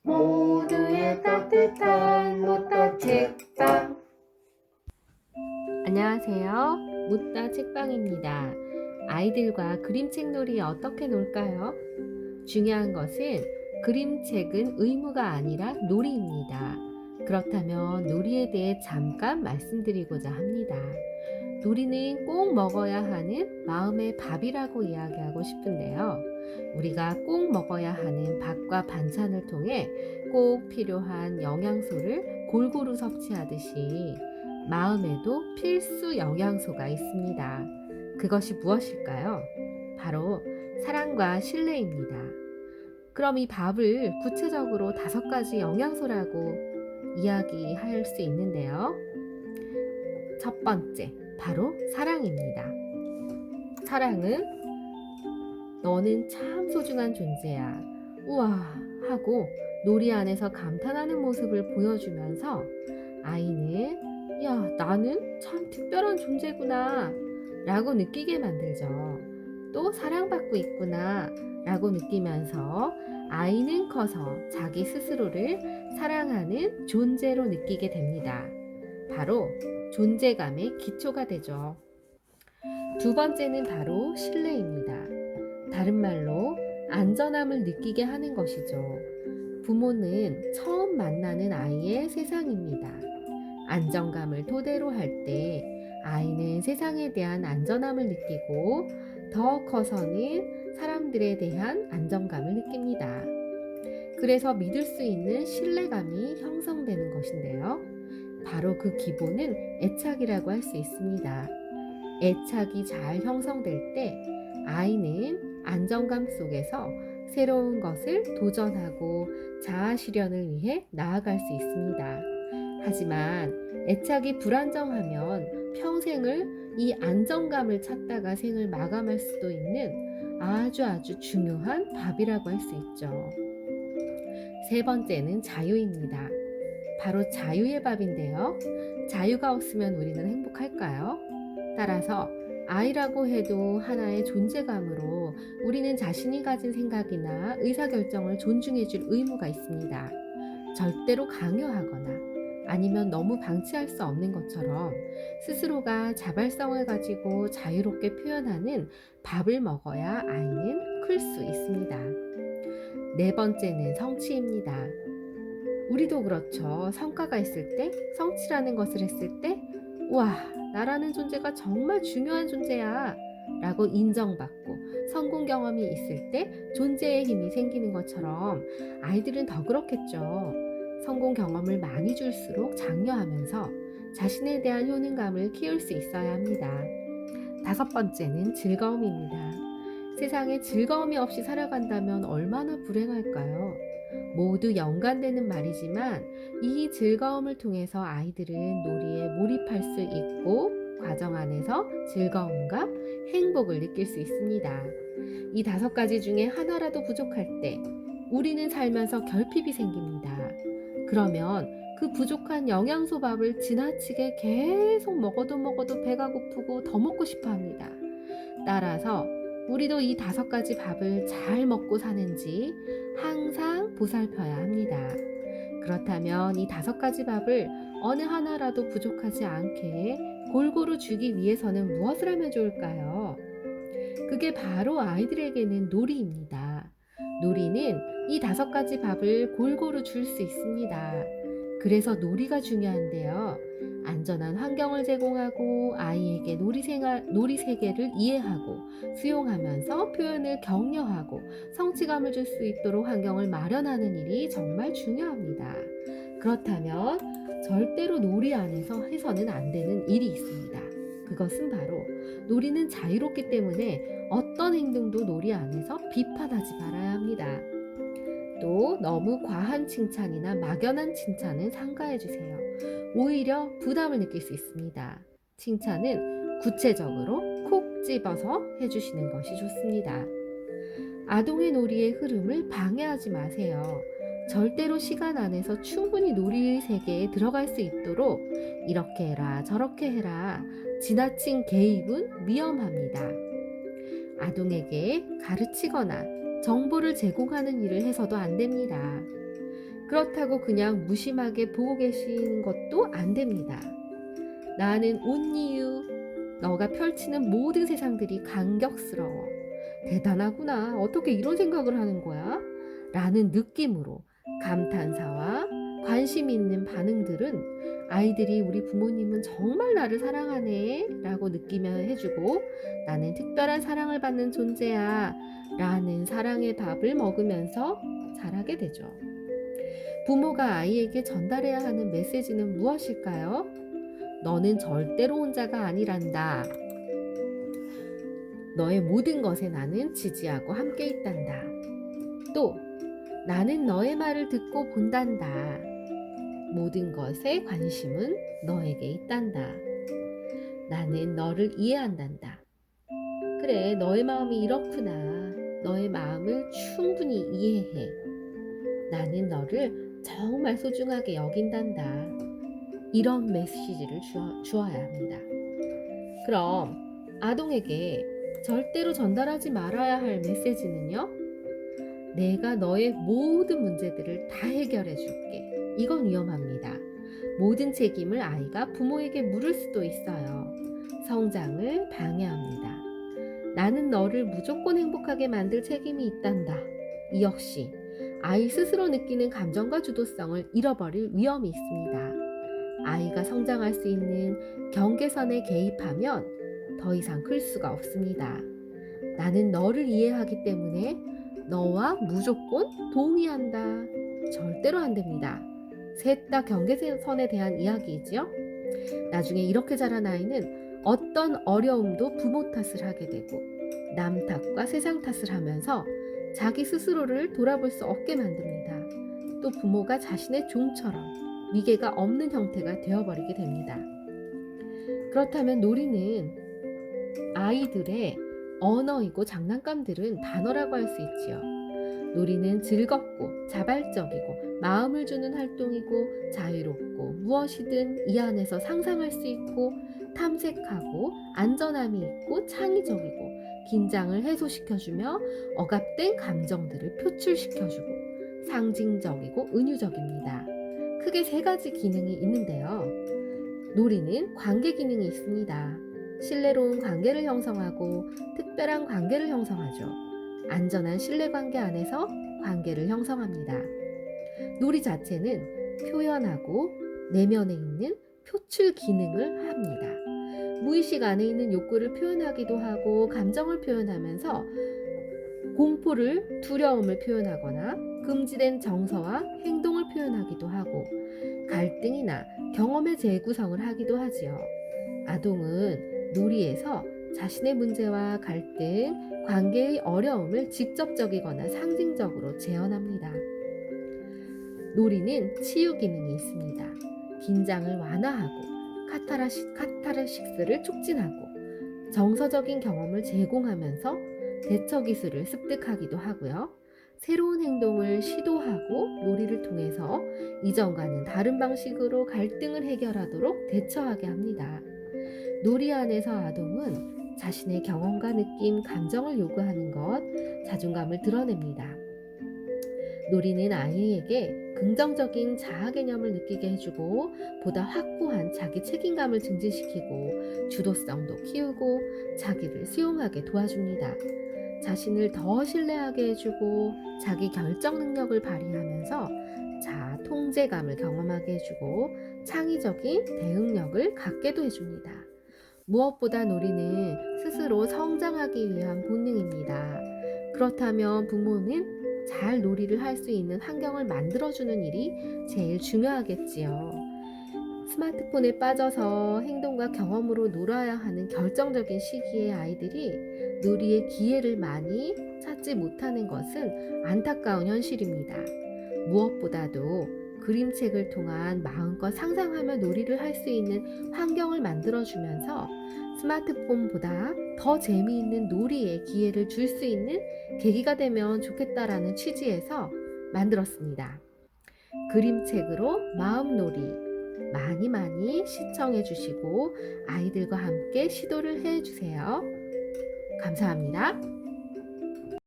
모두의 따뜻한 못다 책방. 안녕하세요. 못다 책방입니다. 아이들과 그림책 놀이 어떻게 놀까요? 중요한 것은 그림책은 의무가 아니라 놀이입니다. 그렇다면 놀이에 대해 잠깐 말씀드리고자 합니다. 놀이는 꼭 먹어야 하는 마음의 밥이라고 이야기하고 싶은데요. 우리가 꼭 먹어야 하는 밥과 반찬을 통해 꼭 필요한 영양소를 골고루 섭취하듯이 마음에도 필수 영양소가 있습니다. 그것이 무엇일까요? 바로 사랑과 신뢰입니다. 그럼 이 밥을 구체적으로 5가지 영양소라고 이야기할 수 있는데요. 첫 번째, 바로 사랑입니다. 사랑은 너는 참 소중한 존재야. 우와 하고 놀이 안에서 감탄하는 모습을 보여주면서 아이는 야, 나는 참 특별한 존재구나 라고 느끼게 만들죠. 또 사랑받고 있구나 라고 느끼면서 아이는 커서 자기 스스로를 사랑하는 존재로 느끼게 됩니다. 바로 존재감의 기초가 되죠. 두 번째는 바로 신뢰입니다. 다른 말로 안전함을 느끼게 하는 것이죠. 부모는 처음 만나는 아이의 세상입니다. 안정감을 토대로 할 때 아이는 세상에 대한 안전함을 느끼고 더 커서는 사람들에 대한 안정감을 느낍니다. 그래서 믿을 수 있는 신뢰감이 형성되는 것인데요. 바로 그 기본은 애착이라고 할 수 있습니다. 애착이 잘 형성될 때 아이는 안정감 속에서 새로운 것을 도전하고 자아 실현을 위해 나아갈 수 있습니다. 하지만 애착이 불안정하면 평생을 이 안정감을 찾다가 생을 마감할 수도 있는 아주 중요한 밥이라고 할 수 있죠. 세 번째는 자유입니다. 바로 자유의 밥인데요. 자유가 없으면 우리는 행복할까요? 따라서 아이라고 해도 하나의 존재감으로 우리는 자신이 가진 생각이나 의사결정을 존중해 줄 의무가 있습니다. 절대로 강요하거나 아니면 너무 방치할 수 없는 것처럼 스스로가 자발성을 가지고 자유롭게 표현하는 밥을 먹어야 아이는 클 수 있습니다. 네 번째는 성취입니다. 우리도 그렇죠. 성과가 있을 때, 성취라는 것을 했을 때, 와, 나라는 존재가 정말 중요한 존재야. 라고 인정받고 성공 경험이 있을 때 존재의 힘이 생기는 것처럼 아이들은 더 그렇겠죠. 성공 경험을 많이 줄수록 장려하면서 자신에 대한 효능감을 키울 수 있어야 합니다. 다섯 번째는 즐거움입니다. 세상에 즐거움이 없이 살아간다면 얼마나 불행할까요? 모두 연관되는 말이지만 이 즐거움을 통해서 아이들은 놀이에 몰입할 수 있고 과정 안에서 즐거움과 행복을 느낄 수 있습니다. 이 5가지 중에 하나라도 부족할 때 우리는 살면서 결핍이 생깁니다. 그러면 그 부족한 영양소 밥을 지나치게 계속 먹어도 배가 고프고 더 먹고 싶어 합니다. 따라서 우리도 이 5가지 밥을 잘 먹고 사는지 항상 보살펴야 합니다. 그렇다면 이 5가지 밥을 어느 하나라도 부족하지 않게 골고루 주기 위해서는 무엇을 하면 좋을까요? 그게 바로 아이들에게는 놀이입니다. 놀이는 이 5가지 밥을 골고루 줄 수 있습니다. 그래서 놀이가 중요한데요. 안전한 환경을 제공하고 아이에게 놀이 세계를 이해하고 수용하면서 표현을 격려하고 성취감을 줄 수 있도록 환경을 마련하는 일이 정말 중요합니다. 그렇다면 절대로 놀이 안에서 해서는 안 되는 일이 있습니다. 그것은 바로 놀이는 자유롭기 때문에 어떤 행동도 놀이 안에서 비판하지 말아야 합니다. 또 너무 과한 칭찬이나 막연한 칭찬은 삼가해 주세요. 오히려 부담을 느낄 수 있습니다. 칭찬은 구체적으로 콕 집어서 해주시는 것이 좋습니다. 아동의 놀이의 흐름을 방해하지 마세요. 절대로 시간 안에서 충분히 놀이 세계에 들어갈 수 있도록 이렇게 해라 저렇게 해라 지나친 개입은 위험합니다. 아동에게 가르치거나 정보를 제공하는 일을 해서도 안 됩니다. 그렇다고 그냥 무심하게 보고 계시는 것도 안 됩니다. 나는 온 이유, 너가 펼치는 모든 세상들이 감격스러워. 대단하구나. 어떻게 이런 생각을 하는 거야? 라는 느낌으로 감탄사와 관심 있는 반응들은 아이들이 우리 부모님은 정말 나를 사랑하네 라고 느끼며 해주고, 나는 특별한 사랑을 받는 존재야 라는 사랑의 밥을 먹으면서 자라게 되죠. 부모가 아이에게 전달해야 하는 메시지는 무엇일까요? 너는 절대로 혼자가 아니란다. 너의 모든 것에 나는 지지하고 함께 있단다. 또 나는 너의 말을 듣고 본단다. 모든 것에 관심은 너에게 있단다. 나는 너를 이해한단다. 그래, 너의 마음이 이렇구나. 너의 마음을 충분히 이해해. 나는 너를 정말 소중하게 여긴단다. 이런 메시지를 주어야 합니다. 그럼 아동에게 절대로 전달하지 말아야 할 메시지는요? 내가 너의 모든 문제들을 다 해결해 줄게. 이건 위험합니다. 모든 책임을 아이가 부모에게 물을 수도 있어요. 성장을 방해합니다. 나는 너를 무조건 행복하게 만들 책임이 있단다. 이 역시 아이 스스로 느끼는 감정과 주도성을 잃어버릴 위험이 있습니다. 아이가 성장할 수 있는 경계선에 개입하면 더 이상 클 수가 없습니다. 나는 너를 이해하기 때문에 너와 무조건 동의한다. 절대로 안 됩니다. 셋 다 경계선에 대한 이야기이지요. 나중에 이렇게 자란 아이는 어떤 어려움도 부모 탓을 하게 되고 남 탓과 세상 탓을 하면서 자기 스스로를 돌아볼 수 없게 만듭니다. 또 부모가 자신의 종처럼 위계가 없는 형태가 되어버리게 됩니다. 그렇다면 놀이는 아이들의 언어이고 장난감들은 단어라고 할 수 있지요. 놀이는 즐겁고 자발적이고 마음을 주는 활동이고 자유롭고 무엇이든 이 안에서 상상할 수 있고 탐색하고 안전함이 있고 창의적이고 긴장을 해소시켜주며 억압된 감정들을 표출시켜주고 상징적이고 은유적입니다. 크게 세 가지 기능이 있는데요. 놀이는 관계 기능이 있습니다. 신뢰로운 관계를 형성하고 특별한 관계를 형성하죠. 안전한 신뢰관계 안에서 관계를 형성합니다. 놀이 자체는 표현하고 내면에 있는 표출 기능을 합니다. 무의식 안에 있는 욕구를 표현하기도 하고 감정을 표현하면서 공포를, 두려움을 표현하거나 금지된 정서와 행동을 표현하기도 하고 갈등이나 경험의 재구성을 하기도 하지요. 아동은 놀이에서 자신의 문제와 갈등, 관계의 어려움을 직접적이거나 상징적으로 재현합니다. 놀이는 치유 기능이 있습니다. 긴장을 완화하고 카타르시스를 촉진하고 정서적인 경험을 제공하면서 대처 기술을 습득하기도 하고요. 새로운 행동을 시도하고 놀이를 통해서 이전과는 다른 방식으로 갈등을 해결하도록 대처하게 합니다. 놀이 안에서 아동은 자신의 경험과 느낌, 감정을 요구하는 것, 자존감을 드러냅니다. 놀이는 아이에게 긍정적인 자아 개념을 느끼게 해주고 보다 확고한 자기 책임감을 증진시키고 주도성도 키우고 자기를 수용하게 도와줍니다. 자신을 더 신뢰하게 해주고 자기 결정 능력을 발휘하면서 자아 통제감을 경험하게 해주고 창의적인 대응력을 갖게도 해줍니다. 무엇보다 놀이는 스스로 성장하기 위한 본능입니다. 그렇다면 부모는 잘 놀이를 할 수 있는 환경을 만들어주는 일이 제일 중요하겠지요. 스마트폰에 빠져서 행동과 경험으로 놀아야 하는 결정적인 시기에 아이들이 놀이의 기회를 많이 찾지 못하는 것은 안타까운 현실입니다. 무엇보다도 그림책을 통한 마음껏 상상하며 놀이를 할 수 있는 환경을 만들어주면서 스마트폰보다 더 재미있는 놀이의 기회를 줄 수 있는 계기가 되면 좋겠다라는 취지에서 만들었습니다. 그림책으로 마음놀이 많이 시청해 주시고 아이들과 함께 시도를 해 주세요. 감사합니다.